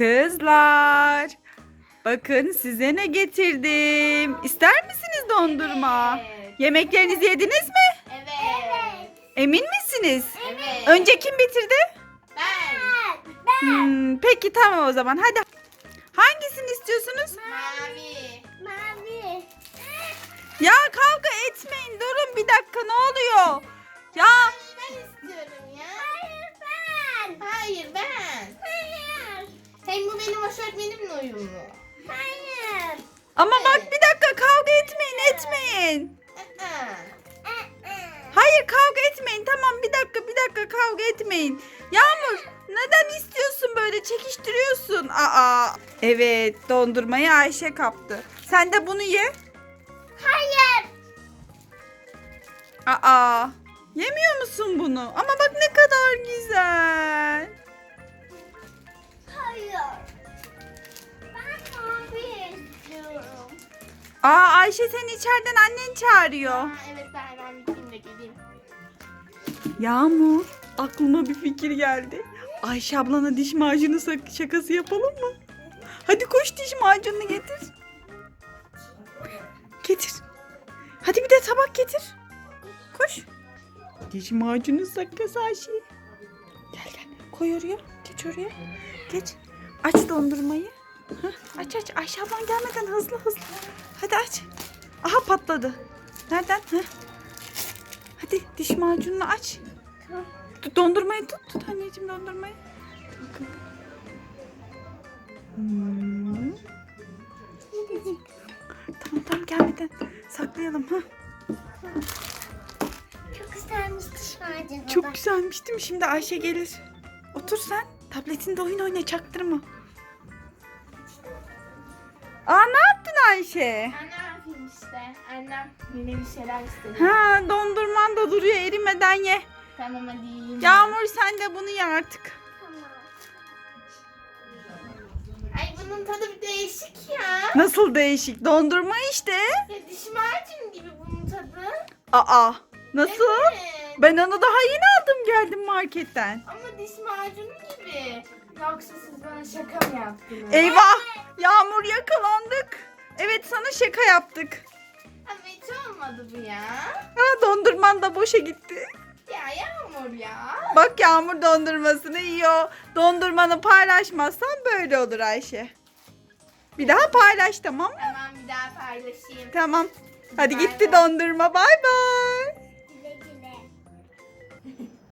Kızlar, bakın size ne getirdim. İster misiniz dondurma? Evet. Yemeklerinizi yediniz mi? Evet. Emin misiniz? Evet. Önce kim bitirdi? Ben. Peki tamam o zaman. Hadi. Hangisini istiyorsunuz? Mavi. Mavi. Ya kavga etmeyin. Durun bir dakika, ne oluyor? Ya Ben istiyorum ya. Hayır ben. Hayır ben. Hayır. Hem bu benim aşortmenimle uyumlu. Hayır. ama bak bir dakika, kavga etmeyin. Aa. Hayır, kavga etmeyin. Tamam, bir dakika kavga etmeyin. Yağmur, neden istiyorsun böyle, çekiştiriyorsun? Aa. Evet, dondurmayı Ayşe kaptı. Sen de bunu ye. Hayır. Aa. Yemiyor musun bunu? Ama bak ne kadar güzel. Hayır. Ben mavi istiyorum. Ayşe, seni içeriden annen çağırıyor. Evet ben gideyim de geleyim. Yağmur, aklıma bir fikir geldi. Ayşe ablana diş macunu şakası yapalım mı? Hadi koş, diş macununu getir. Getir. Hadi bir de tabak getir. Koş. Diş macunu şakası Ayşe. Gel. Koy oraya. Geç oraya. Geç. Aç dondurmayı. Hah, aç. Ayşe ablan gelmeden hızlı. Hadi aç. Aha, patladı. Nereden? Hah. Hadi diş macununu aç. Dondurmayı tut anneciğim, dondurmayı. Bakın. Tamam gelmeden saklayalım ha. Çok güzelmiş diş macunu. Çok güzelmiş değil mi? Şimdi Ayşe gelir. Otur sen. Tabletinde oyun oyna, çaktırma. Ne yaptın Ayşe? Ben ne yapayım işte. Annem yine bir şeyler istedi. Ha, dondurman da duruyor, erimeden ye. Tamam hadi yiyeyim. Yağmur, sen de bunu ye artık. Tamam. Ay bunun tadı bir değişik ya. Nasıl değişik? Dondurma işte. Ya diş macunu gibi bunun tadı. Nasıl? Evet. Ben onu daha yeni aldım geldim marketten. Ama diş macunu gibi. Yoksa siz bana şaka mı yaptınız? Eyvah! Yağmur, yakalandık. Evet, sana şaka yaptık. Ama hiç olmadı bu ya. Dondurman da boşa gitti. Ya Yağmur ya. Bak, Yağmur dondurmasını yiyor. Dondurmanı paylaşmazsan böyle olur Ayşe. Bir daha paylaş, tamam mı? Tamam bir daha paylaşayım. Tamam. Hadi Bay gitti bay. dondurma. Bay bay.